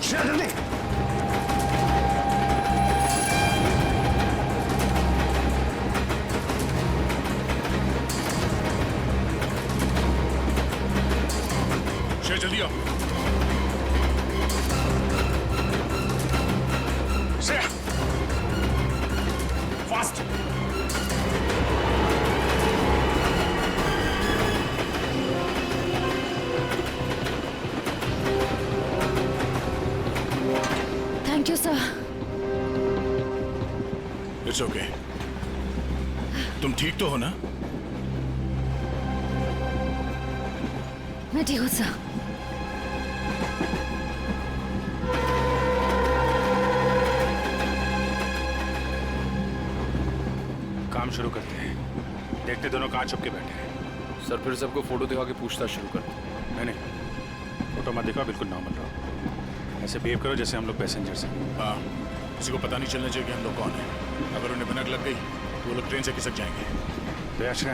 जल्दी। जल्दी आओ। Shreya, fast. Thank you sir. It's okay. तुम ठीक तो हो ना? मैं ठीक हूँ सर। काम शुरू करते हैं। देखते दोनों कहाँ छुप के बैठे हैं। सर फिर सबको फोटो दिखा के पूछताछ शुरू करते हैं। नहीं, फोटो मत दिखाओ, बिल्कुल नॉर्मल रहो। ऐसे बिहेव करो जैसे हम लोग पैसेंजर्स हैं। हाँ, किसी को पता नहीं चलना चाहिए कि हम लोग कौन हैं। अगर उन्हें भनक लग गई तो वो लोग ट्रेन से खिसक जाएंगे। तो अच्छा,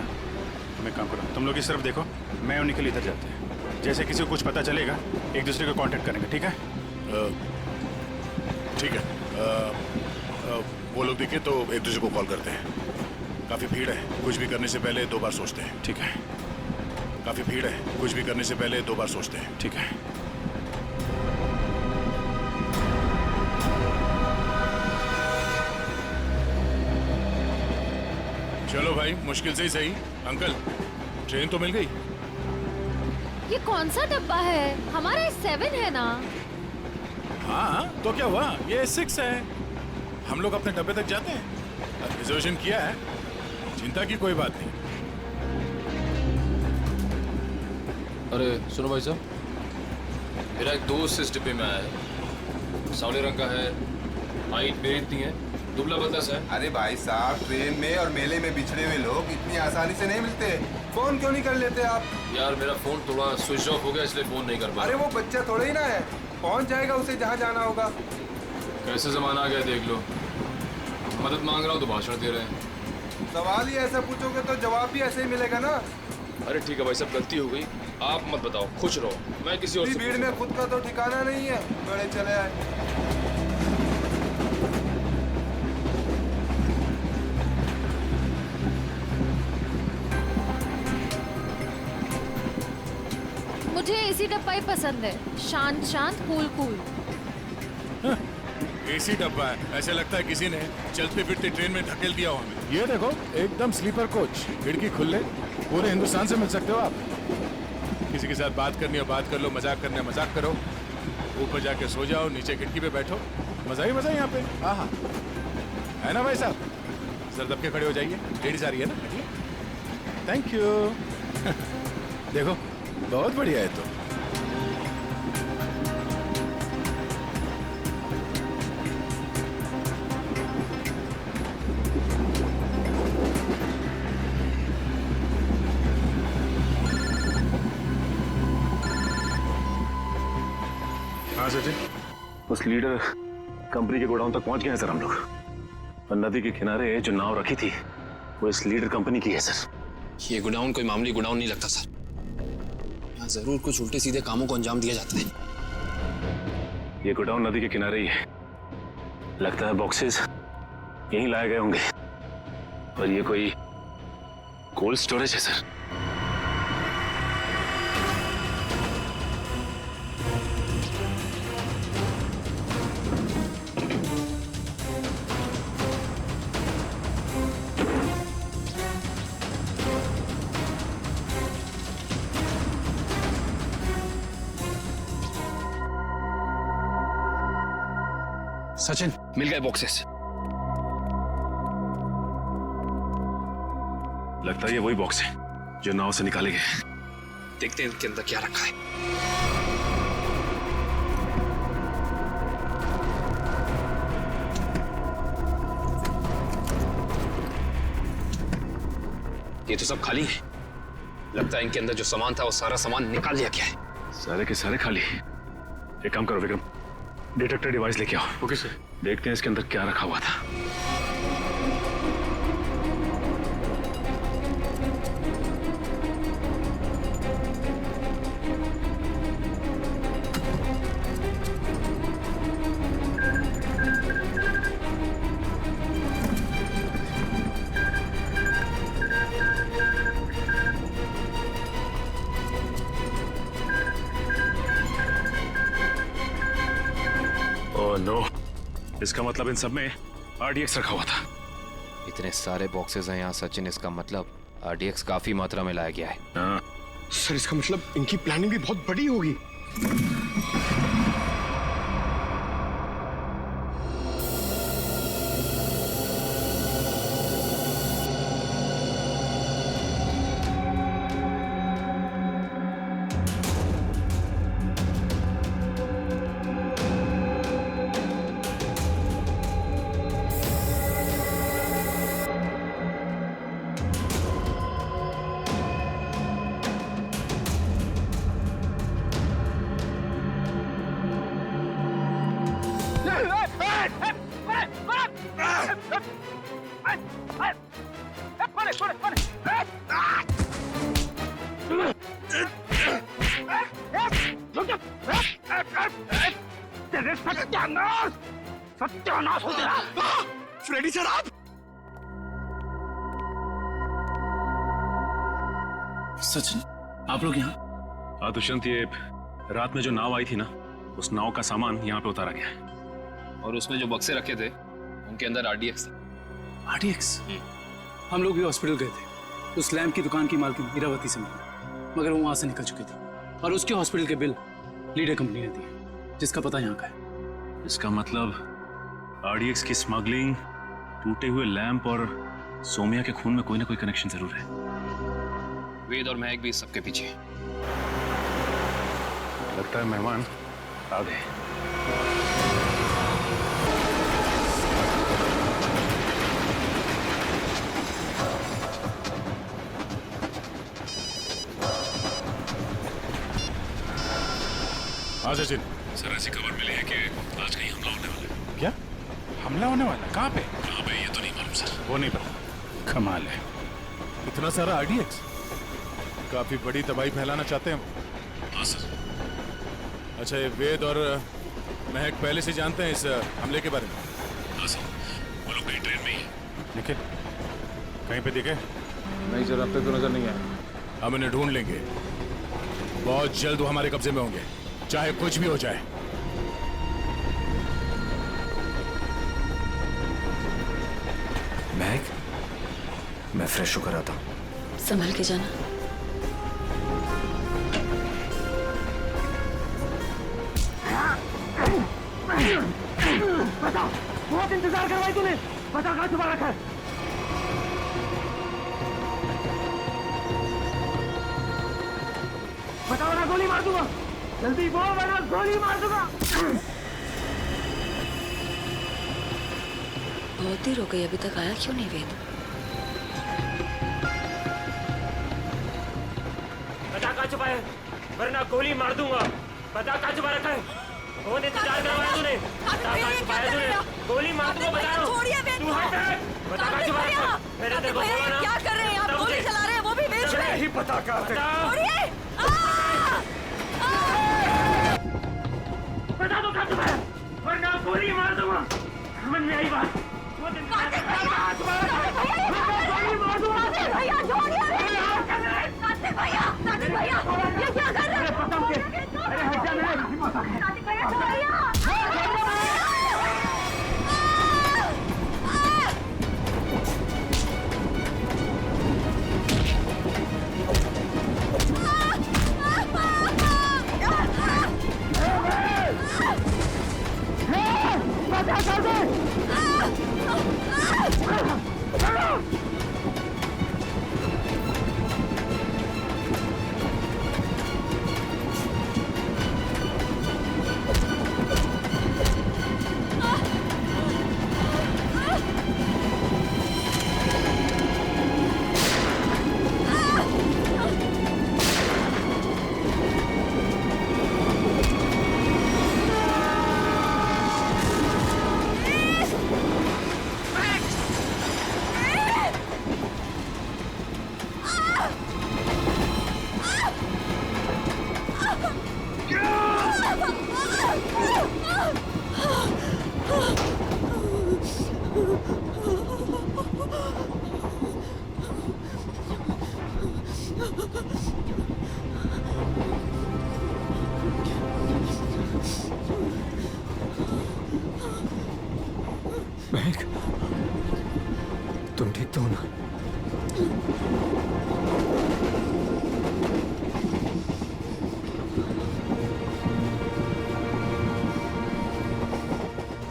तुम एक काम करो, तुम लोग इस तरफ देखो, मैं और निखिल इधर जाते हैं। जैसे किसी को कुछ पता चलेगा एक दूसरे को कांटेक्ट करेंगे, ठीक है? ठीक है। वो लोग दिखे तो एक दूसरे को कॉल करते हैं। काफ़ी भीड़ है, कुछ भी करने से पहले 2 बार सोचते हैं, ठीक है? काफ़ी भीड़ है, कुछ भी करने से पहले 2 बार सोचते हैं, ठीक है? चलो भाई, मुश्किल से ही सही। अंकल, ट्रेन तो मिल गई। ये कौन सा डब्बा है? हमारा 7 है ना? हाँ, तो क्या हुआ? ये 6 है। हम लोग अपने डब्बे तक जाते हैं। रिजर्वेशन किया है, चिंता की कोई बात नहीं। अरे सुनो भाई साहब, मेरा एक दोस्त इस डिब्बे में आया है। सावले रंग का है, हाइट मेरी इतनी है, दुबला पतला सा है। अरे भाई साहब, ट्रेन में और मेले में बिछड़े हुए लोग इतनी आसानी से नहीं मिलते। फोन क्यों नहीं कर लेते आप? यार मेरा फोन थोड़ा स्विच ऑफ हो गया, इसलिए फोन नहीं कर पा। अरे वो बच्चा थोड़ा ही ना है, पहुंच जाएगा उसे जहाँ जाना होगा। कैसे जमाना आ गया देख लो। मदद मांग रहा हूँ तो भाषण दे रहे हैं। सवाल ही ऐसा पूछोगे तो जवाब भी ऐसे ही मिलेगा ना। अरे ठीक है भाई साहब, गलती हो गई, आप मत बताओ, खुश रहो, मैं किसी और से भीड़ में खुद का तो ठिकाना नहीं है, बड़े चले आए। मुझे एसी डब्बा ही पसंद है, शांत शांत, कूल कूल। एसी डब्बा है, ऐसे लगता है किसी ने चलते फिरते ट्रेन में धकेल दिया हो हमें। ये देखो, एकदम स्लीपर कोच, खिड़की खुले, पूरे हिंदुस्तान से मिल सकते हो आप। किसी के साथ बात करनी हो बात कर लो, मजाक करना है मजाक करो, ऊपर जाके सो जाओ, नीचे खिड़की पे बैठो, मजा ही मजा यहाँ पे। हाँ हाँ, है ना भाई साहब? जरा दबके खड़े हो जाइए, लेडीज आ रही है ना। Thank you. देखो, बहुत बढ़िया है तो। हाँ सचिन, उस लीडर कंपनी के गोडाउन तक पहुंच गए हैं सर हम लोग। और नदी के किनारे जो नाव रखी थी वो इस लीडर कंपनी की है सर। ये गोडाउन कोई मामूली गोडाउन नहीं लगता सर। यहाँ जरूर कुछ उल्टे सीधे कामों को अंजाम दिया जाता है। ये गोडाउन नदी के किनारे ही है। लगता है बॉक्सेस यहीं लाए गए होंगे और ये कोई कोल्ड स्टोरेज है सर। सचिन, मिल गए बॉक्सेस। लगता है ये वही बॉक्स है जो नाव से निकाले गए। देखते हैं इनके अंदर क्या रखा है। ये तो सब खाली है। लगता है इनके अंदर जो सामान था वो सारा सामान निकाल लिया गया है। सारे के सारे खाली। एक काम करो विक्रम, डिटेक्टर डिवाइस लेके आओ। Okay sir. देखते हैं इसके अंदर क्या रखा हुआ था। ओह नो, इसका मतलब इन सब में RDX रखा हुआ था। इतने सारे बॉक्सेस हैं यहाँ सचिन, इसका मतलब RDX काफी मात्रा में लाया गया है। हाँ, सर इसका मतलब इनकी प्लानिंग भी बहुत बड़ी होगी। फ्रेडी सर आप? सचिन, आप लोग यहाँ? हाँ दुष्यंत, ये रात में जो नाव आई थी ना, उस नाव का सामान यहाँ पे उतारा गया है। और उसमें जो बक्से रखे थे उनके अंदर RDX था। RDX? हम लोग भी हॉस्पिटल गए थे, उस लैम्प की दुकान की मालकिन इरावती से मिली, मगर वो वहां से निकल चुकी थी और उसके हॉस्पिटल के बिल लीडर कंपनी ने दिए, जिसका पता यहाँ का है। इसका मतलब RDX की स्मगलिंग, टूटे हुए लैंप और सोमिया के खून में कोई ना कोई कनेक्शन जरूर है। वेद और महक भी इस सबके पीछे हैं। लगता है मेहमान आ गए। हाँ सचिन। सर, ऐसी खबर मिली है कि आज कहीं हमला होने वाला है। क्या हमला होने वाला? कहाँ पे? कहाँ पे ये तो नहीं मालूम सर। वो नहीं पता। कमाल है, इतना सारा RDX, काफी बड़ी तबाही फैलाना चाहते हैं वो। हाँ सर। अच्छा, ये वेद और महक पहले से जानते हैं इस हमले के बारे में? हाँ सर, वो लोग कहीं ट्रेन में ही है। निखिल, कहीं पे दिखे? नहीं सर, अब तक तो नजर नहीं आया। हम इन्हें ढूंढ लेंगे, बहुत जल्द वो हमारे कब्जे में होंगे, चाहे कुछ भी हो जाए। महक, मैं फ्रेश होकर आता हूँ। संभल के जाना। बता, बहुत इंतजार करवाई तूने, बता कहाँ छुपा रखा है? बताओ ना, गोली मार दूंगा, जल्दी बोल वरना गोली मार दूंगा। बहुत देर हो गई, अभी तक आया क्यों नहीं वेद? बता कहाँ छुपा है, वरना गोली मार दूंगा। बता कहाँ छुपा रखा है? बहुत इंतजार करवाया तूने, बता कहाँ छुपाया तूने? गोली मार दूंगा, बता रहा हूँ। तू हट, बता कहाँ छुपा रखा है? मैंने तेरे को बोला ना। क्या कर रहे हैं आप? गोली चला रहे हैं, वो भी बीच में। नहीं पता कहाँ थे। बता दो कहाँ छुपा है, वरना गोली मार दूंगा। समझ में आई बात? बहुत इंतजार कर रहा है, कहाँ छुपा रखा है? गोली मार दूंगा। भैया छोड़िए, कार्तिक भैया, कार्तिक भैया, ये क्या कर रहे हैं? अरे हट जा, मेरा नहीं पता है। कार्तिक भैया छोड़िए। फेंक दो ना।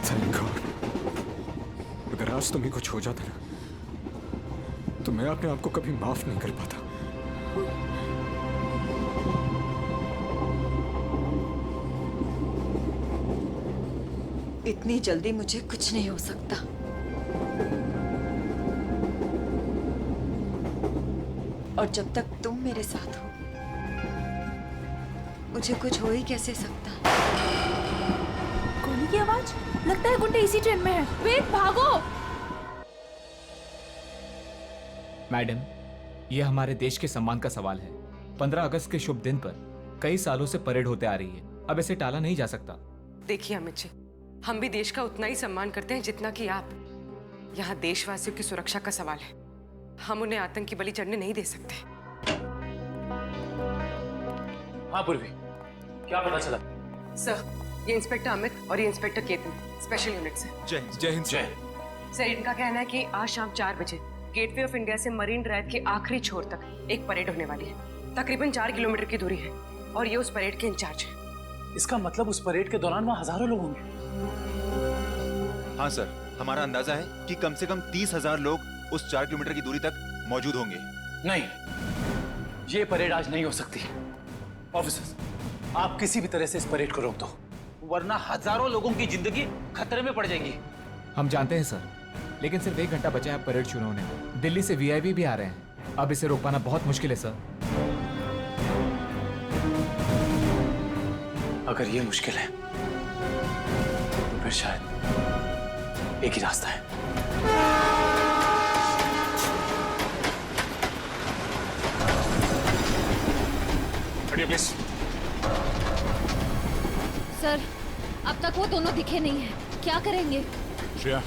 Thank God. अगर आज तुम्हें कुछ हो जाता ना तो मैं अपने आप को कभी माफ नहीं कर पाता। इतनी जल्दी मुझे कुछ नहीं हो सकता। और जब तक तुम मेरे साथ हो मुझे कुछ हो ही कैसे सकता। गोली की आवाज, लगता है गुंडे इसी ट्रेन में है। वेट, भागो। मैडम, यह हमारे देश के सम्मान का सवाल है। 15 अगस्त के शुभ दिन पर कई सालों से परेड होते आ रही है, अब इसे टाला नहीं जा सकता। देखिए अमित जी, हम भी देश का उतना ही सम्मान करते हैं जितना कि आप। यहाँ देशवासियों की सुरक्षा का सवाल है, हम उन्हें आतंकी बलि चढ़ने नहीं दे सकते। हाँ पूर्वी, क्या पता चला? सर, ये इंस्पेक्टर अमित और ये इंस्पेक्टर केतन स्पेशल यूनिट से। जय हिंद। सर, इनका कहना है कि आज शाम 4 बजे गेटवे ऑफ इंडिया से मरीन ड्राइव के आखिरी छोर तक एक परेड होने वाली है। तकरीबन 4 किलोमीटर की दूरी है और ये उस परेड के इंचार्ज है। इसका मतलब उस परेड के दौरान वहाँ हजारों लोग होंगे। हाँ सर, हमारा अंदाजा है कि कम से कम 30,000 लोग उस 4 किलोमीटर की दूरी तक मौजूद होंगे। नहीं, ये परेड आज नहीं हो सकती। ऑफिसर्स, आप किसी भी तरह से इस परेड को रोक दो, वरना हजारों लोगों की जिंदगी खतरे में पड़ जाएगी। हम जानते हैं सर, लेकिन सिर्फ 1 घंटा बचा है परेड शुरू होने को। दिल्ली से वीआईपी भी आ रहे हैं, अब इसे रोक पाना बहुत मुश्किल है सर। अगर ये मुश्किल है तो फिर शायद एक ही रास्ता है। प्लीज। सर, अब तक वो दोनों दिखे नहीं हैं। क्या करेंगे? श्रेया,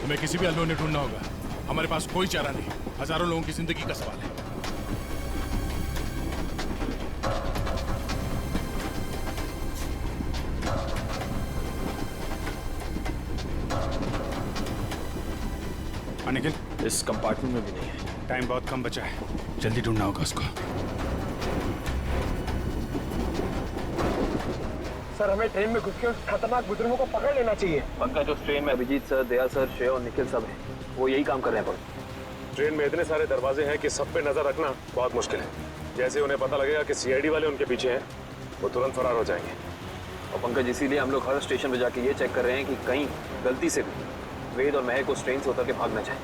हमें किसी भी हाल में उन्हें ढूंढना होगा। हमारे पास कोई चारा नहीं, हजारों लोगों की जिंदगी का सवाल है। निखिल, इस कंपार्टमेंट में भी नहीं है। टाइम बहुत कम बचा है, जल्दी ढूंढना होगा उसको। सर, हमें ट्रेन में घुस के उस खतरनाक बुजुर्गों को पकड़ लेना चाहिए। पंकज, उस ट्रेन में अभिजीत सर, दया सर, श्रेय और निखिल सब हैं। वो यही काम कर रहे हैं। ट्रेन में इतने सारे दरवाजे हैं कि सब पे नजर रखना बहुत मुश्किल है। जैसे उन्हें पता लगेगा कि सीआईडी वाले उनके पीछे हैं, वो तुरंत फरार हो जाएंगे। और पंकज, इसीलिए हम लोग हर स्टेशन पे जाके ये चेक कर रहे हैं कि कहीं गलती से भी वेद और महक उस ट्रेन से उतर के भाग ना जाए।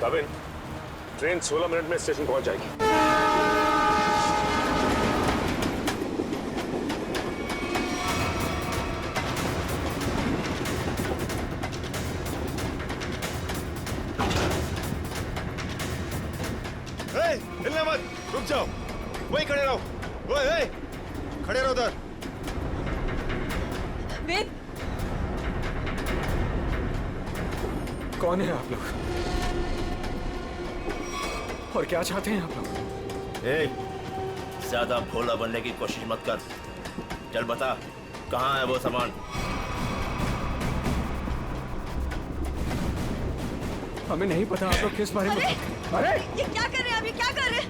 कविन, ट्रेन 16 मिनट में स्टेशन पहुंच जाएगी। हिलना मत, रुक जाओ, वहीं खड़े रहो। ओए, खड़े रहो उधर। वेद, कौन है आप लोग और क्या चाहते हैं आप लोग? ज्यादा भोला बनने की कोशिश मत कर। चल बता, कहाँ है वो सामान? हमें नहीं पता आप लोग किस बारे में। अरे ये क्या कर रहे हैं? अभी क्या कर रहे हैं?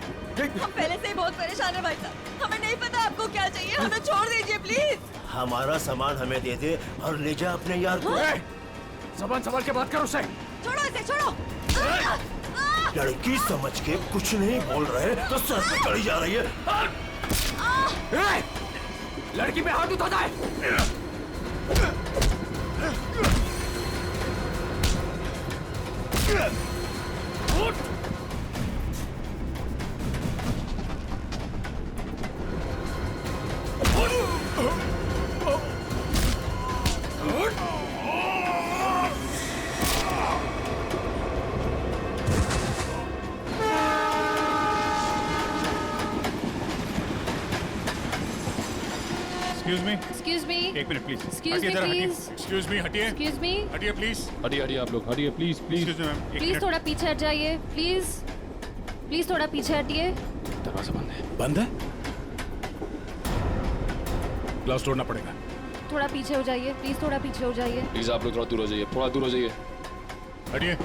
हम पहले से ही बहुत परेशान है भाई साहब। हमें नहीं पता आपको क्या चाहिए, हमें छोड़ दीजिए प्लीज। हमारा सामान हमें दे दे और ले जा अपने यार को। ज़बान संभाल के बात करो उसे। छोड़ो इसे, छोड़ो। लड़की समझ के कुछ नहीं बोल रहे तो सर पे चढ़ी जा रही है। लड़की पे हाथ उठा जाए। Excuse me. एक minute please. Excuse me, please. Excuse me, हटिए। Excuse me. हटिए प्लीज। हटिए आप लोग, हटिए please please. Excuse me, ma'am. Please थोड़ा पीछे हट जाइए, प्लीज। प्लीज थोड़ा पीछे हटिए। दरवाजा बंद है। बंद है? ग्लास तोड़ना पड़ेगा। थोड़ा पीछे हो जाइए, प्लीज थोड़ा पीछे हो जाइए। प्लीज आप लोग थोड़ा दूर हो जाइए, थोड़ा दूर हो जाइए। हटिए।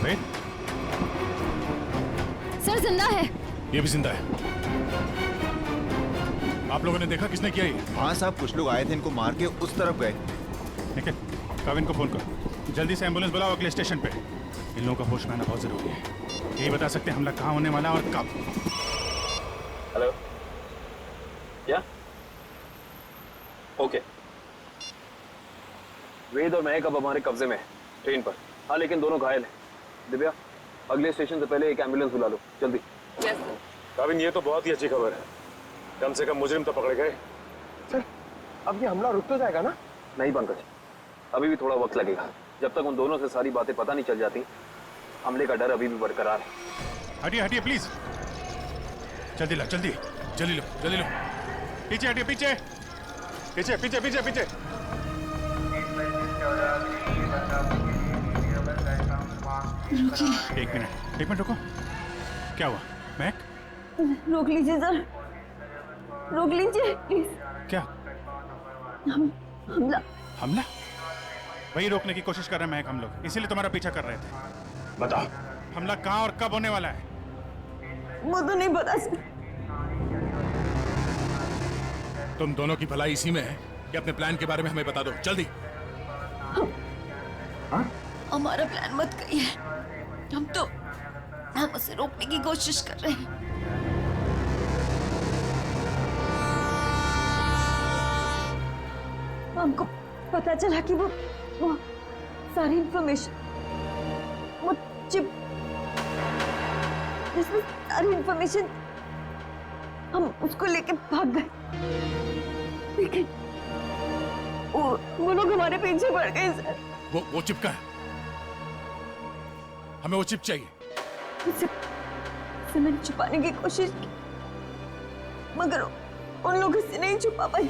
वेट, सर जिंदा है। ये भी जिंदा है। आप लोगों ने देखा किसने किया ये? हाँ साहब, कुछ लोग आए थे, इनको मार के उस तरफ गए। ठीक है, काविन को फोन करो, जल्दी से एम्बुलेंस बुलाओ अगले स्टेशन पे। इन लोगों का होश में आना बहुत जरूरी है। यही बता सकते हैं हमला कहाँ होने वाला और कब। हेलो, क्या? ओके। वेद और महक अब हमारे कब्जे में है, ट्रेन पर। हाँ, लेकिन दोनों घायल हैं। दिव्या, अगले स्टेशन से पहले एक एम्बुलेंस बुला लो, जल्दी। काविन, ये तो बहुत ही अच्छी खबर है। कम से कम मुजरिम तो पकड़े गए। सर, अब ये हमला रुक तो जाएगा ना? नहीं पंकज, अभी भी थोड़ा वक्त लगेगा। जब तक उन दोनों से सारी बातें पता नहीं चल जाती, हमले का डर अभी भी बरकरार है। हटिए हटिए प्लीज, जल्दी लो, जल्दी जल्दी लो, जल्दी लो। पीछे हटिए, पीछे पीछे पीछे पीछे पीछे। एक मिनट रुको। क्या हुआ महक? रोक लीजिए सर, रोक लीजिए प्लीज। क्या? हमला। हमला? वही रोकने की कोशिश कर रहे हैं महक, हम लोग इसीलिए तुम्हारा पीछा कर रहे थे। बताओ, हमला कहाँ और कब होने वाला है? वो तो नहीं पता सर। तुम दोनों की भलाई इसी में है कि अपने प्लान के बारे में हमें बता दो, जल्दी। हमारा प्लान मत कहिए, हम उसे रोकने की कोशिश कर रहे हैं। हमको पता चला कि वो सारी इंफॉर्मेशन, वो चिप जिसमें सारी इंफॉर्मेशन, हम उसको लेके भाग गए। लेकिन वो लोग हमारे पीछे पड़ गए सर। वो चिप का है, हमें वो चिप चाहिए। उसे मैंने छुपाने की कोशिश की, मगर उन लोगों से नहीं छुपा पाई।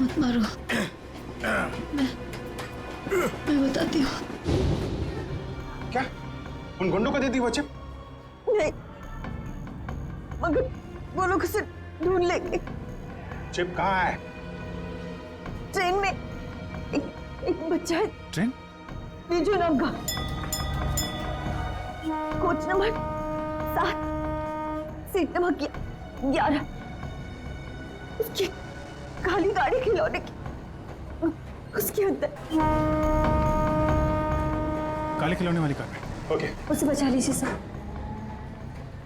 मत मारो, मैं बताती हूँ। क्या उन गुंडों को दे दी वो चिप? नहीं, मगर वो लोग उसे ढूंढ लेंगे। चिप कहाँ है? ट्रेन में एक बच्चा है। ट्रेन? बीजू नाम का, कोच नंबर 7, सीट नंबर 11। उसकी काली गाड़ी खिलौने की, उसके अंदर। काले खिलौने वाली कार में। ओके, उसे बचा लीजिए सर।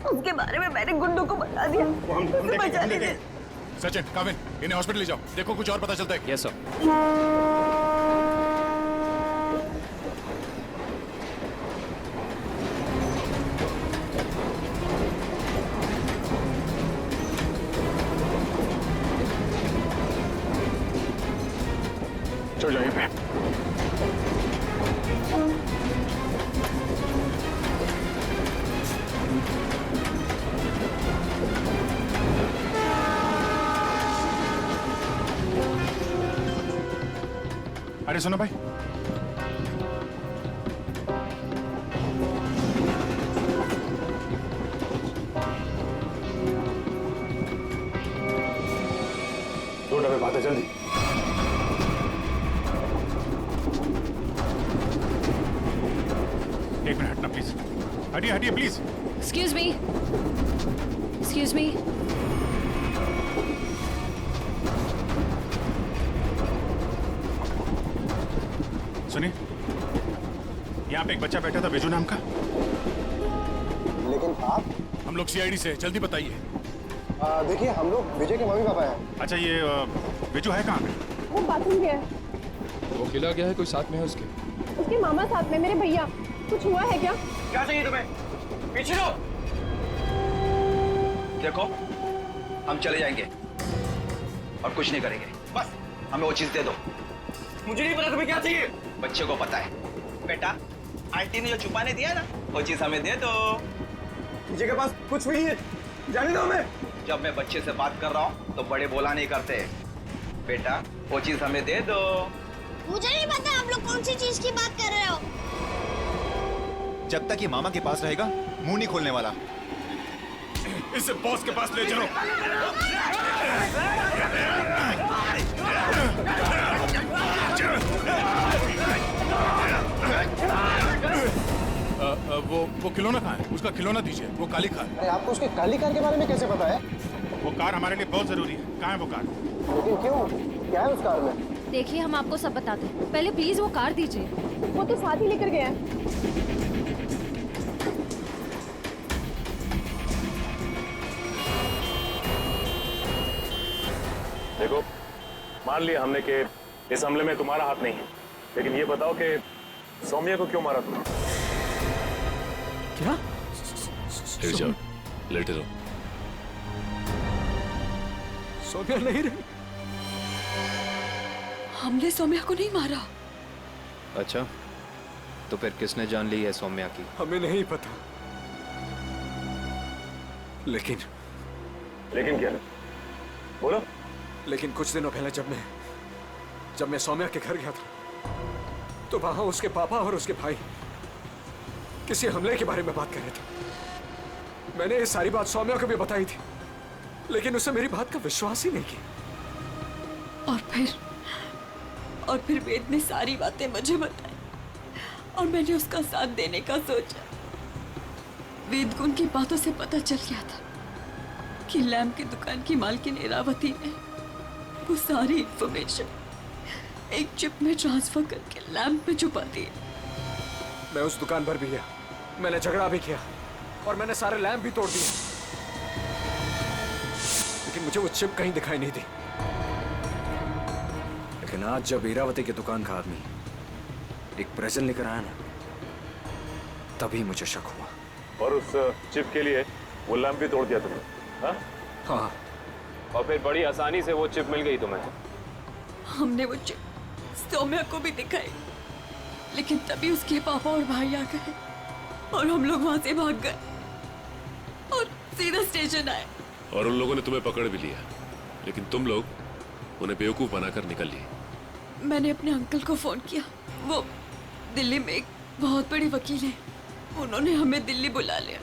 उसके बारे में मैंने गुंडों को बता दिया, उसे बचा लीजिए। सचिन, काविन, इन्हें हॉस्पिटल ले जाओ, देखो कुछ और पता चलता है। Yes sir. चल जाइए पे। अरे सुनो भाई, दो डब्बे बात है, जल्दी। एक मिनट हटना प्लीज, हटिए हटिए please. Excuse me. Excuse me. सुनिए, यहाँ पे एक बच्चा बैठा था बेजू नाम का। लेकिन आप? हम लोग सीआईडी से, जल्दी बताइए। देखिए, हम लोग विजय के मम्मी पापा हैं। अच्छा, ये बेजू है कहाँ पे? वो बाथरूम गया है। वो अकेला गया है, कोई साथ में है उसके? उसके मामा साथ में, मेरे भैया। कुछ हुआ है क्या? क्या चाहिए तुम्हें? पीछे लो। देखो, हम चले जाएंगे और कुछ नहीं करेंगे, बस हमें वो चीज दे दो। मुझे नहीं पता तुम्हें क्या चाहिए। बच्चे को पता है। बेटा, आंटी ने जो छुपाने दिया ना, वो चीज हमें दे दो। विजय के पास कुछ भी नहीं है, जाने दो हमें। जब मैं बच्चे से बात कर रहा हूँ तो बड़े बोला नहीं करते। बेटा, वो चीज हमें दे दो। मुझे नहीं पता आप लोग कौन सी चीज की बात कर रहे हो। जब तक ये मामा के पास रहेगा, मुंह नहीं खोलने वाला। इसे बॉस के पास ले चलो। वो खिलौना कहाँ है? उसका खिलौना दीजिए, वो काली कार। अरे आपको उसके काली कार के बारे में कैसे पता है? वो कार हमारे लिए बहुत जरूरी है। कहाँ है वो कार? लेकिन क्यों? क्या है उस कार में? देखिए हम आपको सब बताते हैं, पहले प्लीज वो कार दीजिए। वो तो साथ ही लेकर गया है। देखो, मान लिया हमने कि इस हमले में तुम्हारा हाथ नहीं है, लेकिन ये बताओ कि सौम्या को क्यों मारा तुमने? क्या? लेट जाओ, लेटे रहो। सौम्या नहीं रही। हमने सौम्या को नहीं मारा। अच्छा, तो फिर किसने जान ली है सौम्या की? हमें नहीं पता, लेकिन क्या? बोलो। लेकिन कुछ दिनों पहले जब मैं सौम्या के घर गया था, तो वहां उसके पापा और उसके भाई किसी हमले के बारे में बात कर रहे थे। मैंने ये सारी बात सौम्या को भी बताई थी, लेकिन उसने मेरी बात का विश्वास ही नहीं किया। और फिर वेद ने सारी बातें मुझे बताई और मैंने उसका साथ देने का सोचा। वेद को उनकी बातों से पता चल गया था कि लैम्प की दुकान की मालकिन इरावती ने वो सारी इंफॉर्मेशन एक चिप में ट्रांसफर करके लैम्प में छुपा दी। मैं उस दुकान पर भी गया, मैंने झगड़ा भी किया और मैंने सारे लैम्प भी तोड़ दिए, लेकिन मुझे वो चिप कहीं दिखाई नहीं दी। लेकिन आज जब इरावती की दुकान का आदमी एक प्रेजेंट लेकर आया ना, तभी मुझे शक हुआ। और उस चिप के लिए वो लैम्प भी तोड़ दिया तुमने? हाँ। और फिर बड़ी आसानी से वो चिप मिल गई तुम्हें? हमने वो चिप सौम्या को भी दिखाई, लेकिन तभी उसके पापा और भाई आ गए और हम लोग वहां से भाग गए और सीधा स्टेशन आए। और उन लोगों ने तुम्हें पकड़ भी लिया, लेकिन तुम लोग उन्हें बेवकूफ बनाकर निकल लिए। मैंने अपने अंकल को फोन किया, वो दिल्ली में एक बहुत बड़ी वकील है, उन्होंने हमें दिल्ली बुला लिया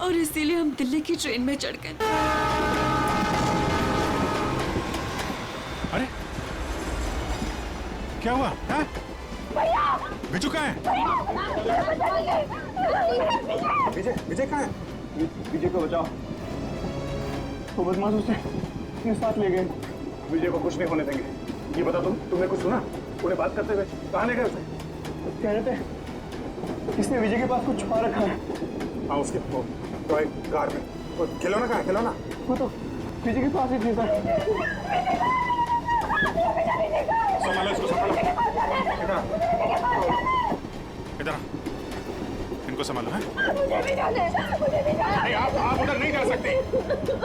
और इसीलिए हम दिल्ली की ट्रेन में चढ़ गए। अरे क्या हुआ? बिजू कहाँ है? विजय कहाँ है? विजय को बचाओ, वो बदमाश उसे अपने साथ ले गए। विजय को कुछ नहीं होने देंगे। ये बता तुमने कुछ सुना? उन्हें बात करते हुए कहाँ ले गए उसे? कह रहे थे इसने विजय के पास कुछ छुपा रखा है। हाँ, उसके टॉय कार में। वो खिलौना कहाँ है? खिलौना वो तो विजय के पास ही थी सर। संभालो इसको, संभालो। इधर इनको संभालो। है नहीं, आप उधर नहीं जा सकते।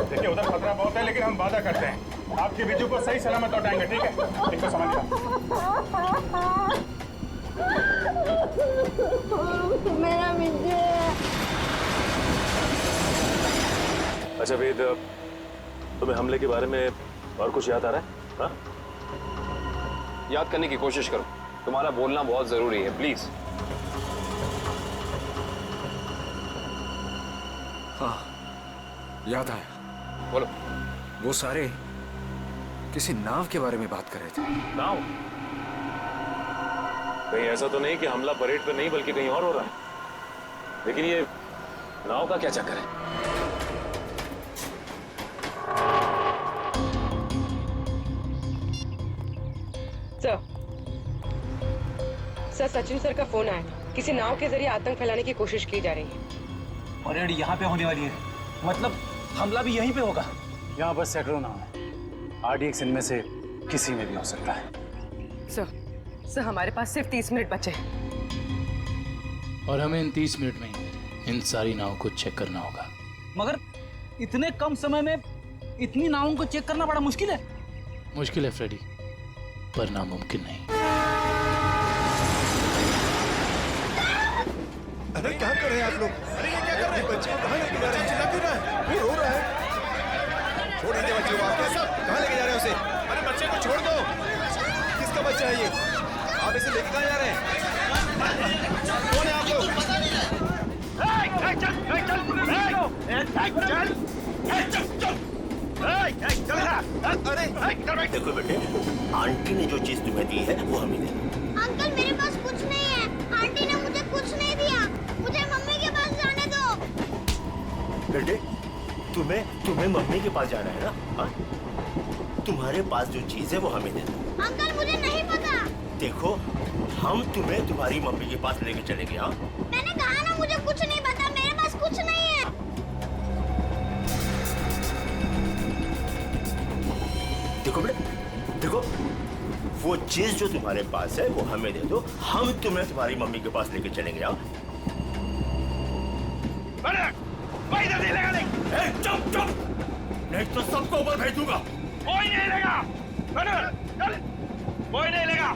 देखिए उधर खतरा बहुत है, लेकिन हम वादा करते हैं आपके बिजू को सही सलामत लौटाएंगे। ठीक है, इनको संभालिए। मेरा विजय। अच्छा वेद, तुम्हें हमले के बारे में और कुछ याद आ रहा है? हाँ? याद करने की कोशिश करो, तुम्हारा बोलना बहुत जरूरी है, प्लीज। हाँ, याद आया। बोलो। वो सारे किसी नाव के बारे में बात कर रहे थे। नाव? कहीं ऐसा तो नहीं कि हमला परेड पे नहीं बल्कि कहीं और हो रहा है? लेकिन ये नाव का क्या चक्कर है? सर, सचिन सर का फोन आया, किसी नाव के जरिए आतंक फैलाने की कोशिश की जा रही है। परेड यहाँ पे होने वाली है, मतलब हमला भी यहीं पे होगा। यहाँ बस सैकड़ों नाव है, RDX इनमें से किसी में भी हो सकता है। सर हमारे पास सिर्फ 30 मिनट बचे हैं और हमें इन 30 मिनट में ही इन सारी नावों को चेक करना होगा। मगर इतने कम समय में इतनी नावों को चेक करना बड़ा मुश्किल है। मुश्किल है फ्रेडी, पर नामुमकिन नहीं। अरे क्या कर रहे हैं आप लोग? अरे ये क्या कर रहे हैं? बच्चे को कहाँ लेके जा रहे हैं? चिल्ला क्यों रहा है? वो रो रहा है। छोड़ दीजिए बच्चे को। आप कहाँ लेके जा रहे हैं उसे? अरे बच्चे को छोड़ दो। किसका बच्चा है ये? आप इसे लेके कहाँ जा रहे हैं? कौन है आप लोग? देखो बेटे, आंटी ने जो चीज तुम्हें दी है वो हमें दे दो। अंकल मेरे पास कुछ नहीं है, आंटी ने मुझे कुछ नहीं दिया, मुझे मम्मी के पास जाने दो। बेटे, तुम्हें मम्मी के पास जाना है ना? हाँ? तुम्हारे पास जो चीज है वो हमें दे दो। अंकल मुझे नहीं पता। देखो, हम तुम्हें तुम्हारी मम्मी के पास लेके चलेंगे। हाँ? मैंने कहा ना मुझे कुछ नहीं पता, मेरे पास कुछ नहीं है। देखो बेटे, देखो, वो चीज जो तुम्हारे पास है वो हमें दे दो, हम तुम्हें तुम्हारी मम्मी के पास लेके चलेंगे। हाँ? चुप चुप, नहीं तो सबको ऊपर भेज दूंगा। कोई नहीं लेगा, कोई नहीं लेगा।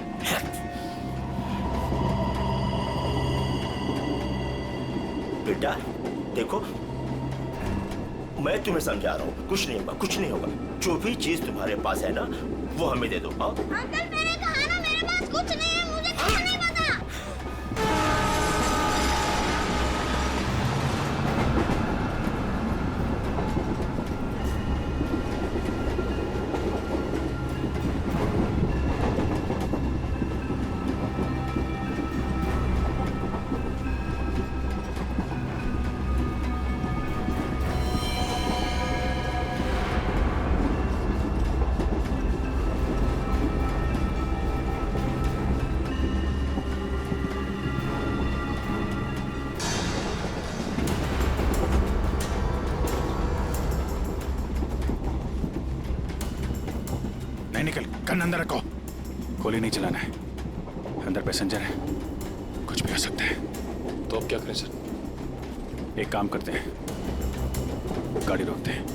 बेटा देखो, मैं तुम्हें समझा रहा हूँ, कुछ नहीं होगा, कुछ नहीं होगा। जो भी चीज तुम्हारे पास है ना वो हमें दे दो। हाँ? अंकल मैंने कहा ना मेरे पास कुछ नहीं है, मुझे कुछ नहीं पता। नहीं निकल, गन अंदर रखो। गोली नहीं चलाना है, अंदर पैसेंजर है, कुछ भी हो सकता है। तो अब क्या करें सर? एक काम करते हैं, गाड़ी रोकते हैं।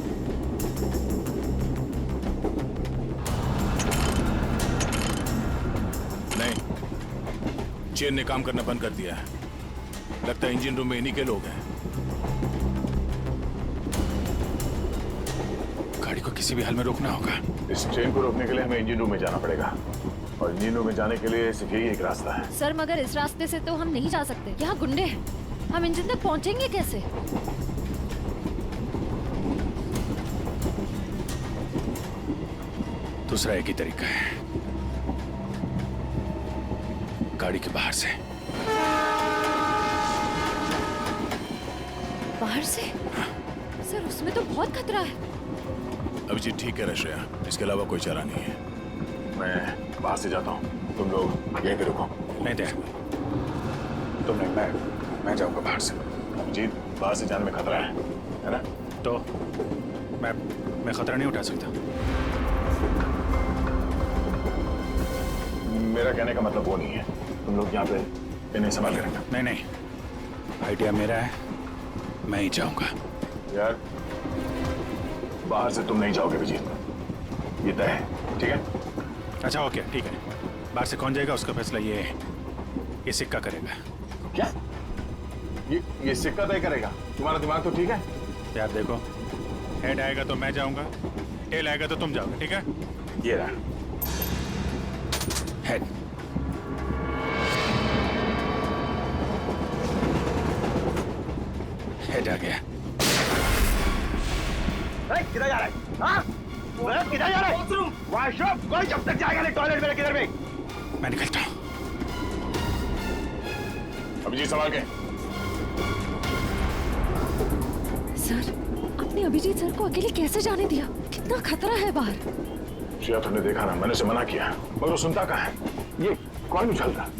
नहीं, चेन ने काम करना बंद कर दिया है। लगता है इंजन रूम में इन्हीं के लोग हैं। गाड़ी को किसी भी हाल में रोकना होगा। इस ट्रेन को रोकने के लिए हमें इंजन रूम में जाना पड़ेगा, और इंजन रूम में जाने के लिए सिर्फ यही एक रास्ता है। सर मगर इस रास्ते से तो हम नहीं जा सकते, यहाँ गुंडे हैं, हम इंजन तक पहुँचेंगे कैसे? दूसरा एक ही तरीका है, गाड़ी के बाहर से। बाहर से? सर उसमें तो बहुत खतरा है। अभिजीत ठीक है रश्या, इसके अलावा कोई चारा नहीं है। मैं बाहर से जाता हूँ, तुम लोग यहीं पे रुको। नहीं दे, तुम नहीं, मैं जाऊंगा बाहर से। अभिजीत, बाहर से जाने में खतरा है ना? तो मैं खतरा नहीं उठा सकता। मेरा कहने का मतलब वो नहीं है, तुम लोग यहाँ पे इन्हें संभाल के रखना। नहीं, आइडिया मेरा है, मैं ही जाऊंगा। यार बाहर से तुम नहीं जाओगे अभिजीत, ये तय है, ठीक है? अच्छा ओके, ठीक है। बाहर से कौन जाएगा उसका फैसला ये सिक्का करेगा। क्या? ये सिक्का तय करेगा? तुम्हारा दिमाग तो ठीक है? यार देखो, हेड आएगा तो मैं जाऊंगा, टेल आएगा तो तुम जाओगे, ठीक है? ये रहा हेड। हेड आ गया। किधर जा रहा है? हाँ? किधर जा रहा है? वॉशरूम, कोई जब तक जाएगा नहीं टॉयलेट में, किधर में? मैं निकलता हूँ। अभिजीत संभाल के। सर आपने अभिजीत सर को अकेले कैसे जाने दिया? कितना खतरा है बाहर। श्रेया, तुमने देखा ना, मैंने उसे मना किया मगर वो सुनता कहाँ है? ये कौन उछलता?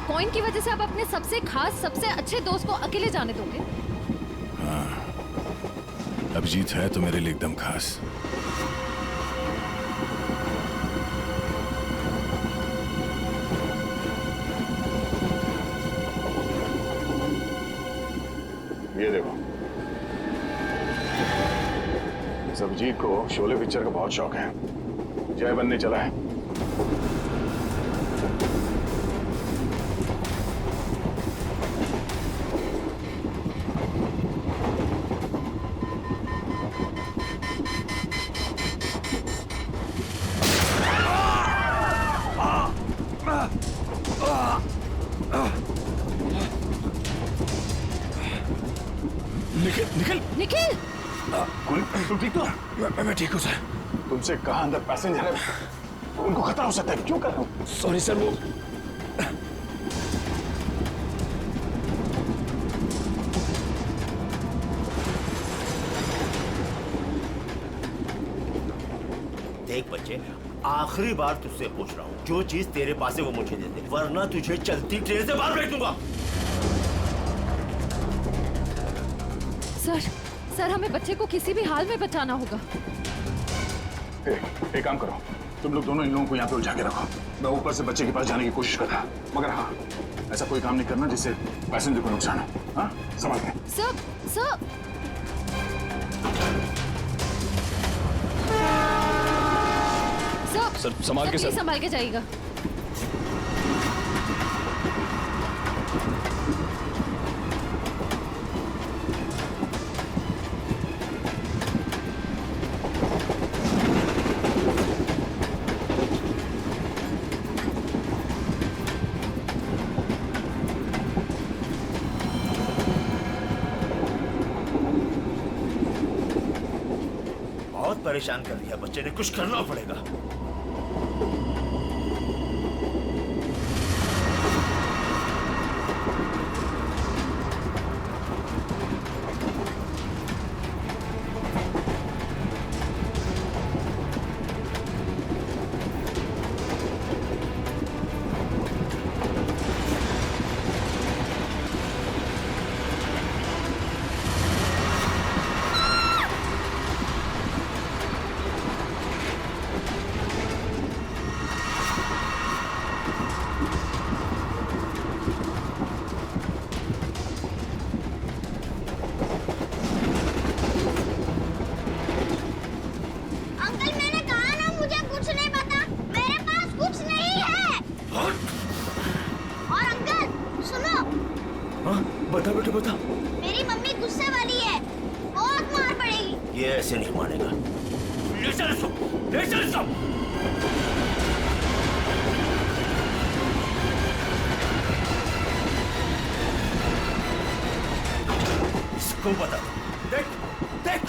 कॉइन की वजह से आप अपने सबसे खास, सबसे अच्छे दोस्त को अकेले जाने दोगे? हाँ, अभिजीत है तो मेरे लिए एकदम खास। ये देखो, इस अभिजीत को शोले पिक्चर का बहुत शौक है, जय बनने चला है। निखिल निखिल निखिल तुम ठीक तो? मैं ठीक हूँ सर। तुमसे कहा अंदर पैसेंजर है, उनको खतरा हो सकता है, क्यों कर रहे हो? सॉरी सर, वो देख बच्चे, आखिरी बार तुझसे पूछ रहा हूँ, जो चीज तेरे पास है वो मुझे दे दे, वरना तुझे चलती ट्रेन से बाहर फेंक दूंगा। सर हमें बच्चे को किसी भी हाल में बचाना होगा। एक काम करो, तुम लोग दोनों इन लोगों को यहाँ पे उलझा के रखो। मैं ऊपर से बच्चे के पास जाने की कोशिश करता, मगर हाँ, ऐसा कोई काम नहीं करना जिससे पैसेंजर को नुकसान हो। हाँ, संभाल के। सर संभाल के, सर संभाल के जाइएगा। बहुत परेशान कर दिया बच्चे ने, कुछ करना पड़ेगा। बता बेटा बता। मेरी मम्मी गुस्से वाली है, बहुत मार पड़ेगी। ये ऐसे नहीं मानेगा। ले चल इसको, ले चल इसको। इसको बता, देख देख,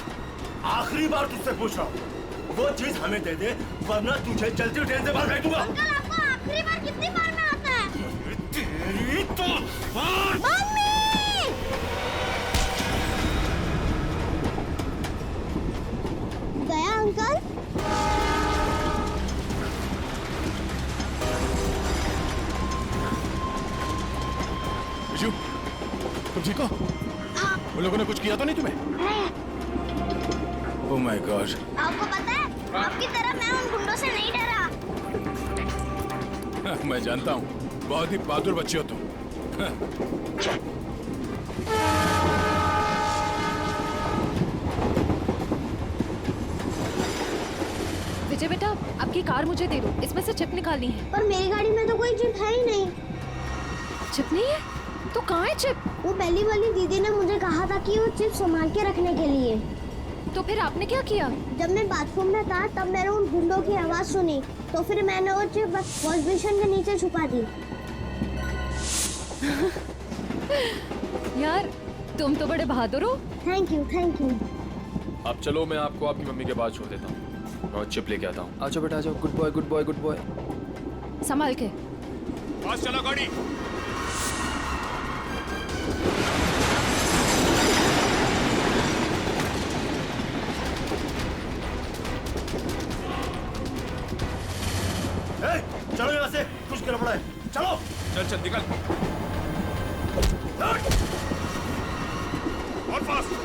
आखिरी बार तुझसे पूछ रहा हूँ, वो चीज हमें दे दे, वरना तुझे चलती ट्रेन से बाहर फेंक दूंगा। अंकल आपको आखिरी बार कितनी बार में आता है? तेरी तो मम्मी! गया अंकल? विशु, तुम ठीक हो? हाँ। उन लोगों ने कुछ किया तो नहीं तुम्हें? Oh my God. आपको पता है, आपकी तरह मैं उन गुंडों से नहीं डरा। मैं जानता हूँ, बहुत ही बहादुर बच्चे हो तुम। विजय बेटा, आपकी कार मुझे दे दो, इसमें से चिप निकालनी है। पर मेरी गाड़ी में तो कोई चिप है ही नहीं। चिप नहीं है? तो कहाँ है चिप? वो पहली वाली दीदी ने मुझे कहा था कि वो चिप संभाल के रखने के लिए। तो फिर आपने क्या किया? जब मैं बाथरूम में था तब मैंने उन गुंडों की आवाज सुनी, तो फिर मैंने वो चिप वॉश बेसिन के नीचे छुपा दी। यार, तुम तो बड़े बहादुर हो। Thank you, thank you. अब चलो, मैं आपको आपकी मम्मी के पास छोड़ देता हूँ और चिप लेके आता हूँ। आ जाओ बेटा, आ जाओ। Good boy, good boy, good boy. संभाल के। पास चला गाड़ी। चलो यहाँ से, कुछ गड़बड़ है। चलो चल चल निकल। और फास्ट।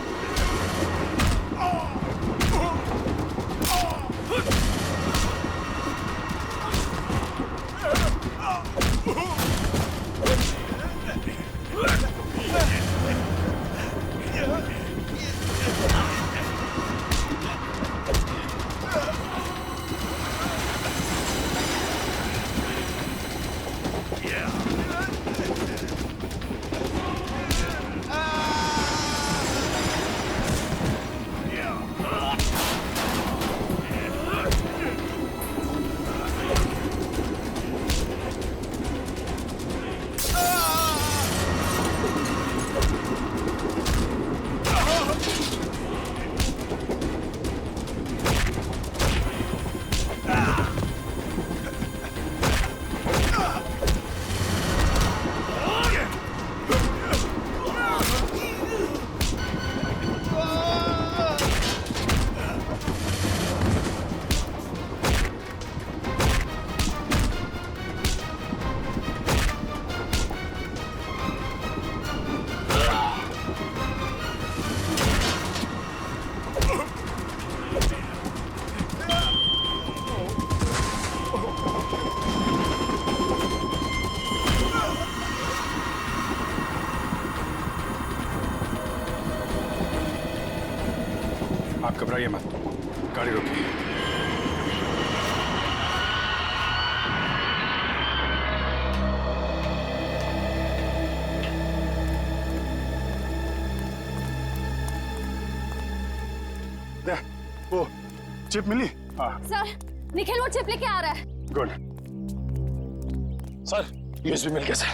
घबराइए मत, गाड़ी रोकिए। वो चिप मिली? हाँ। सर निखिल वो चिप लेके आ रहा है। गुड। सर यूएसबी मिल कैसे?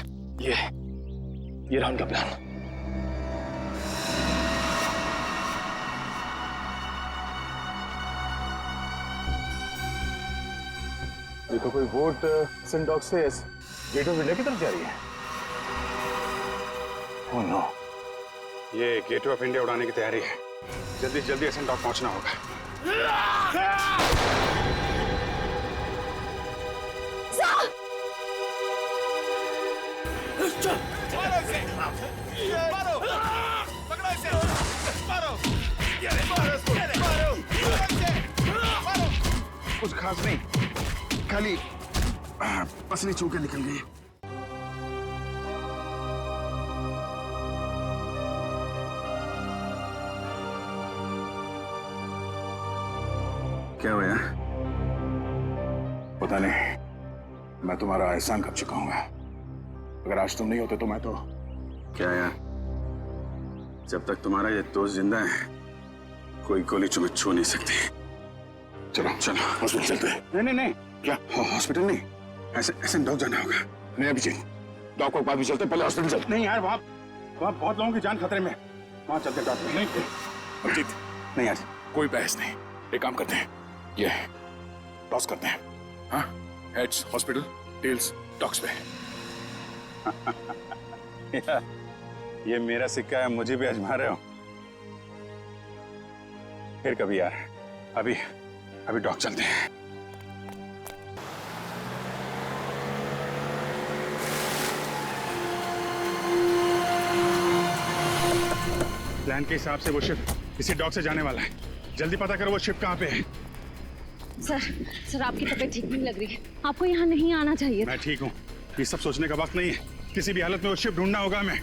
ये रहा उनका प्लान। ये तो कोई बोट सिंडॉक से गेट ऑफ इंडिया की तरफ जा रही है। ओह नो, ये गेट ऑफ इंडिया उड़ाने की तैयारी है। जल्दी जल्दी सिंडॉक पहुंचना होगा। कुछ खास नहीं, खाली पसली चूके निकल गई। क्या हुआ? पता नहीं, मैं तुम्हारा एहसान कर चुका हूँ। अगर आज तुम नहीं होते तो मैं तो क्या यार, जब तक तुम्हारा ये दोस्त जिंदा है कोई गोली तुम्हें छू नहीं सकती। चलो चलो हॉस्पिटल चलते हैं। नहीं नहीं नहीं, क्या हॉस्पिटल नहीं, ऐसे डॉग जाना होगा। नहीं अभिजीत, डॉग को बाद भी चलते, पहले हॉस्पिटल चलते। नहीं यार, वहाँ बहुत लोगों की जान खतरे में, वहाँ चलते डॉक्टर। नहीं अभिजीत, नहीं यार कोई बहस नहीं, एक काम करते हैं, ये टॉस करते हैं। हाँ, हेड्स हॉस्पिटल, टेल्स डॉग्स पे। ये मेरा सिक्का है, मुझे भी आजमा रहे हो? फिर कभी यार, अभी डॉग चलते हैं। प्लान के हिसाब से वो शिप किसी डॉग से जाने वाला है। जल्दी पता करो वो शिप कहाँ पे है। सर आपकी तबीयत ठीक नहीं लग रही है, आपको यहाँ नहीं आना चाहिए। मैं ठीक हूँ, ये सब सोचने का वक्त नहीं है। किसी भी हालत में वो शिप ढूंढना होगा हमें।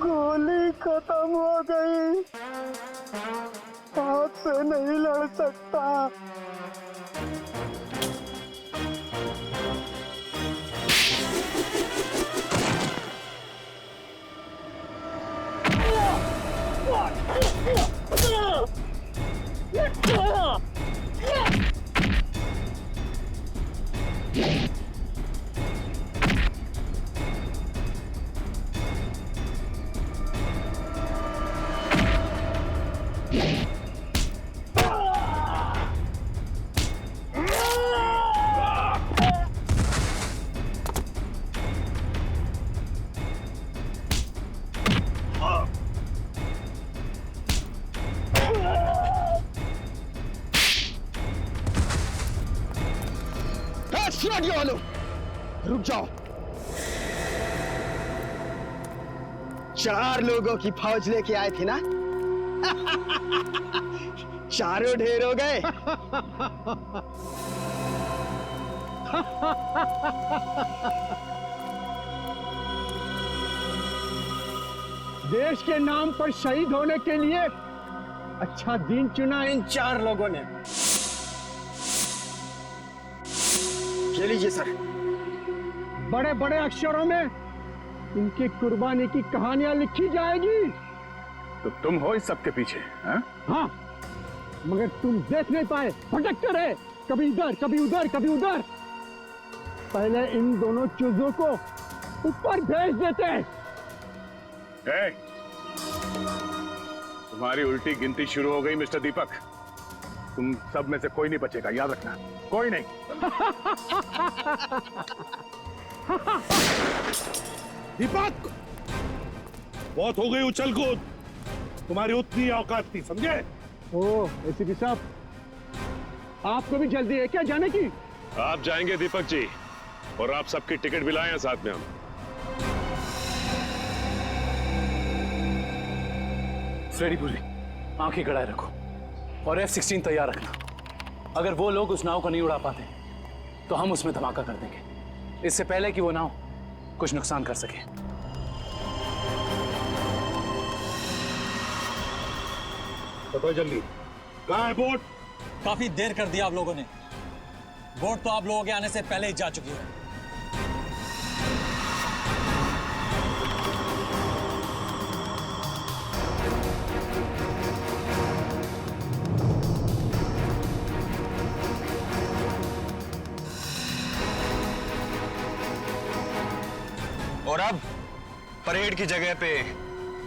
गोली खत्म हो गई, हाथ से नहीं लड़ सकता। नक्सलियों वालों, रुक जाओ। 4 लोगों की फौज लेके आए थे ना? चारों ढेर हो गए। देश के नाम पर शहीद होने के लिए अच्छा दिन चुना इन 4 लोगों ने। ये लीजिए सर, बड़े बड़े अक्षरों में इनकी कुर्बानी की कहानियां लिखी जाएगी। तो तुम हो इस सब के पीछे? हाँ, मगर तुम देख नहीं पाए, भटकते रहे, कभी इधर कभी उधर कभी उधर। पहले इन दोनों चूजों को ऊपर भेज देते। तुम्हारी उल्टी गिनती शुरू हो गई मिस्टर दीपक। तुम सब में से कोई नहीं बचेगा, याद रखना, कोई नहीं। दीपक, बहुत हो गई उछल कूद, तुम्हारी उतनी औकात थी, समझे? ओह एसीपी साहब, आपको भी जल्दी है क्या जाने की? आप जाएंगे दीपक जी, और आप सबकी टिकट भी लाए हैं साथ में हम। फ्रेडीपुरी, आंखें गड़ाए रखो और F-16 तैयार रखना। अगर वो लोग उस नाव को नहीं उड़ा पाते तो हम उसमें धमाका कर देंगे, इससे पहले कि वो नाव कुछ नुकसान कर सके। बताओ जल्दी, कहाँ है बोट? काफी देर कर दिया आप लोगों ने। बोट तो आप लोगों के आने से पहले ही जा चुकी है। और अब परेड की जगह पे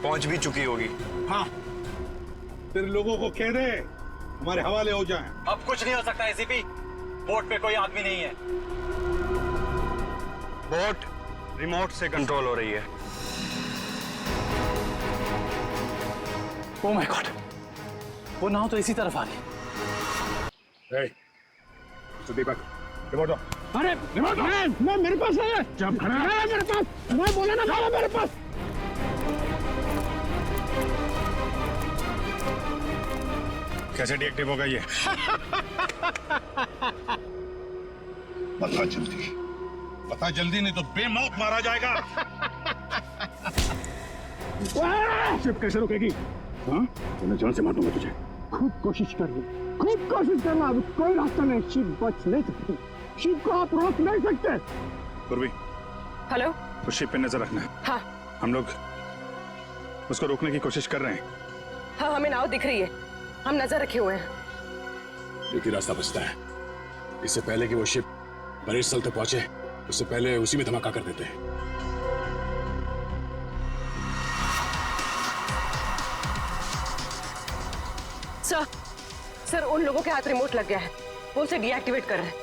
पहुंच भी चुकी होगी। हाँ, फिर लोगों को कह दे हमारे हवाले हो जाएं। अब कुछ नहीं हो सकता एसीपी, बोट पे कोई आदमी नहीं है। बोट रिमोट से कंट्रोल हो रही है। ओह माय गॉड, वो नाव तो इसी तरफ आ रही है। दीपक, रिमोट दो। अरे मैं मेरे पास है। जब खड़ा है मेरे पास, मैं बोला ना था मेरे पास। कैसे डीएक्टिव होगा ये? बता जल्दी नहीं तो बेमौत मारा जाएगा। शिप कैसे रुकेगी? हाँ, तो मैं जान से मार दूंगा तुझे। खूब कोशिश कर लो, खूब कोशिश करना, अब कोई रास्ता नहीं, शिप बच नहीं सकती। शिप को आप रोक नहीं सकते। पूर्वी, हेलो, उस शिप पे नजर रखना। हाँ हम लोग उसको रोकने की कोशिश कर रहे हैं। हाँ, हमें नाव दिख रही है, हम नजर रखे हुए हैं। एक ही रास्ता बचता है, इससे पहले कि वो शिप परेड स्थल तक पहुंचे उससे पहले उसी में धमाका कर देते हैं। सर, उन लोगों के हाथ रिमोट लग गया है, वो उसे डीएक्टिवेट कर रहे हैं।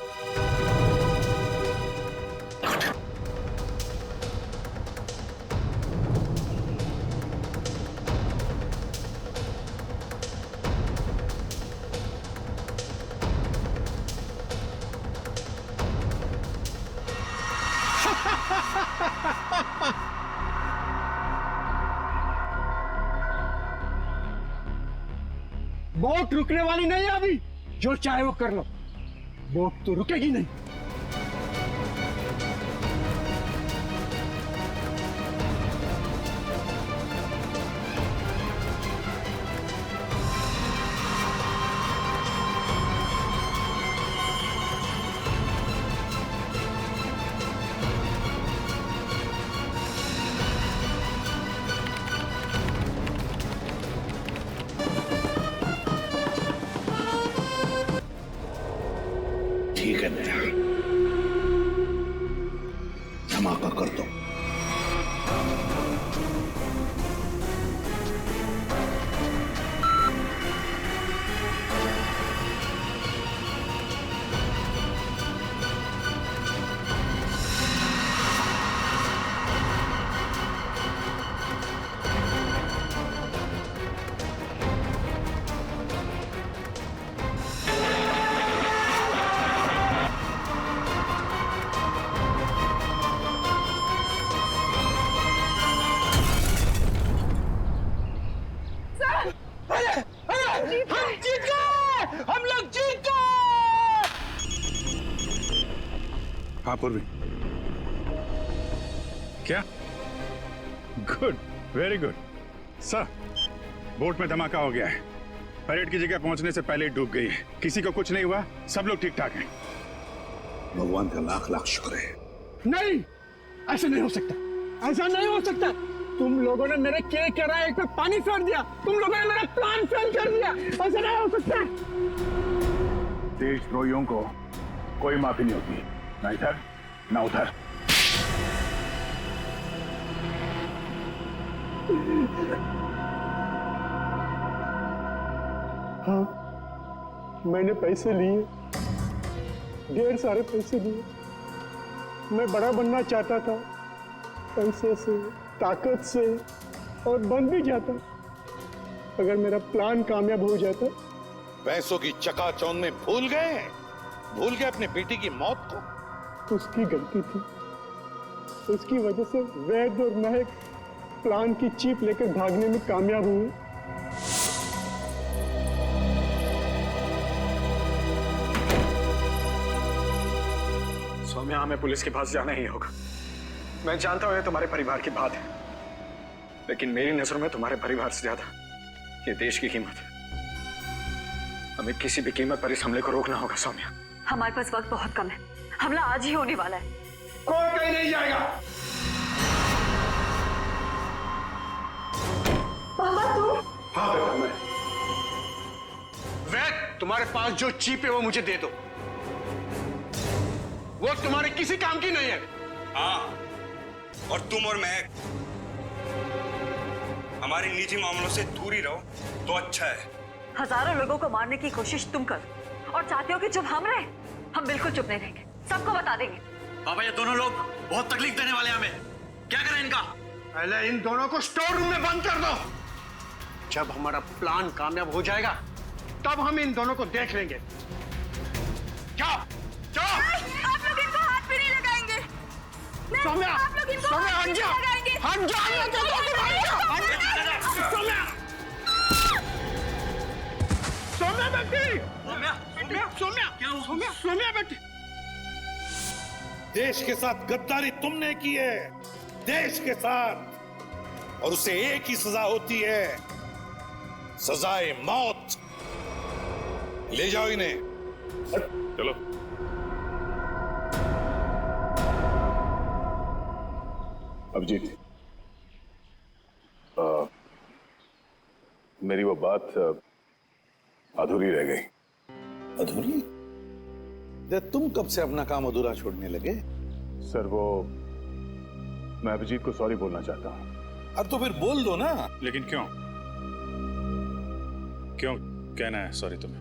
बोट रुकने वाली नहीं है अभी, जो चाहे वो कर लो, बोट तो रुकेगी नहीं। ठीक है मेरा, धमाका कर दो। हाँ पूर्वी। क्या? Good, very good. Sir, boat में धमाका हो गया है। परेड की जगह पहुंचने से पहले ही डूब गई है। किसी को कुछ नहीं हुआ, सब लोग ठीक ठाक हैं। भगवान का लाख लाख शुक्र है। नहीं, ऐसा नहीं हो सकता, ऐसा नहीं हो सकता। तुम लोगों ने मेरे केक के राय पे पानी फेर दिया, तुम लोगों ने मेरा प्लान फेल कर दिया, ऐसा नहीं हो सकता। देशद्रोहियों को कोई माफी नहीं होती, ना इधर ना उधर। हाँ, मैंने पैसे लिए, ढेर सारे पैसे लिए। मैं बड़ा बनना चाहता था, पैसे से, ताकत से, और बन भी जाता अगर मेरा प्लान कामयाब हो जाता। पैसों की चकाचौंध में भूल गए अपने बेटी की मौत को। उसकी गलती थी, उसकी वजह से वैद और महक प्लान की चीप लेकर भागने में कामयाब हुए। सौम्या, हमें पुलिस के पास जाना ही होगा। मैं जानता हूं ये तुम्हारे परिवार की बात है, लेकिन मेरी नजरों में तुम्हारे परिवार से ज्यादा ये देश की कीमत है। हमें किसी भी कीमत पर इस हमले को रोकना होगा सौम्या। हमारे पास वक्त बहुत कम है, हमला आज ही होने वाला है। कोई कहीं नहीं जाएगा। पापा तुम? हाँ बेटा, मैं। वैद, तुम्हारे पास जो चीप है वो मुझे दे दो, वो तुम्हारे किसी काम की नहीं है। हाँ, और तुम और मैं हमारे निजी मामलों से दूर ही रहो तो अच्छा है। हजारों लोगों को मारने की कोशिश तुम करो और चाहते हो कि चुप हम रहे? हम बिल्कुल चुप नहीं रहेंगे, सबको बता देंगे। पापा, ये दोनों लोग बहुत तकलीफ देने वाले हैं हमें। क्या करें इनका? पहले इन दोनों को स्टोर रूम में बंद कर दो। जब हमारा प्लान कामयाब हो जाएगा, तब हम इन दोनों को देख लेंगे। जाओ, जाओ। आप लोग इनको हाथ भी नहीं लगाएंगे। सौम्या, आप लोग इनको सौम्या, हाथ हट भी जा। नहीं लगाएंगे। हट जा, मैं कहता हूं तुम हट जा। सौम्या, सौम्या बेटी, सौम्या, क्या हुआ? सौम्या बेटी। देश के साथ गद्दारी तुमने की है, देश के साथ, और उसे एक ही सजा होती है, सजाए मौत। ले जाओ इन्हें। चलो। अभिजीत, मेरी वो बात अधूरी रह गई। अधूरी? तुम कब से अपना काम अधूरा छोड़ने लगे? सर, वो मैं अभिजीत को सॉरी बोलना चाहता हूँ। अब तो फिर बोल दो ना। लेकिन क्यों? क्यों कहना है सॉरी तुम्हें?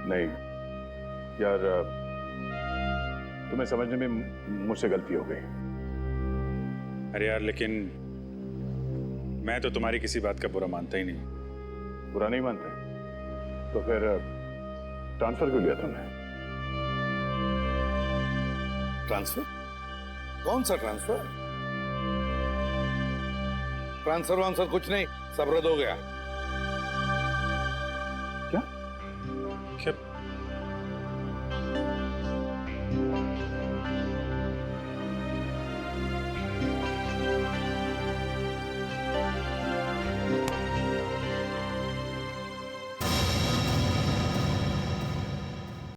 नहीं यार, तुम्हें समझने में मुझसे गलती हो गई। अरे यार, लेकिन मैं तो तुम्हारी किसी बात का बुरा मानता ही नहीं। बुरा नहीं मानते? तो फिर ट्रांसफर क्यों लिया तुमने? ट्रांसफर? कौन सा ट्रांसफर? ट्रांसफर वांसफर कुछ नहीं, सब रद्द हो गया। क्या? क्या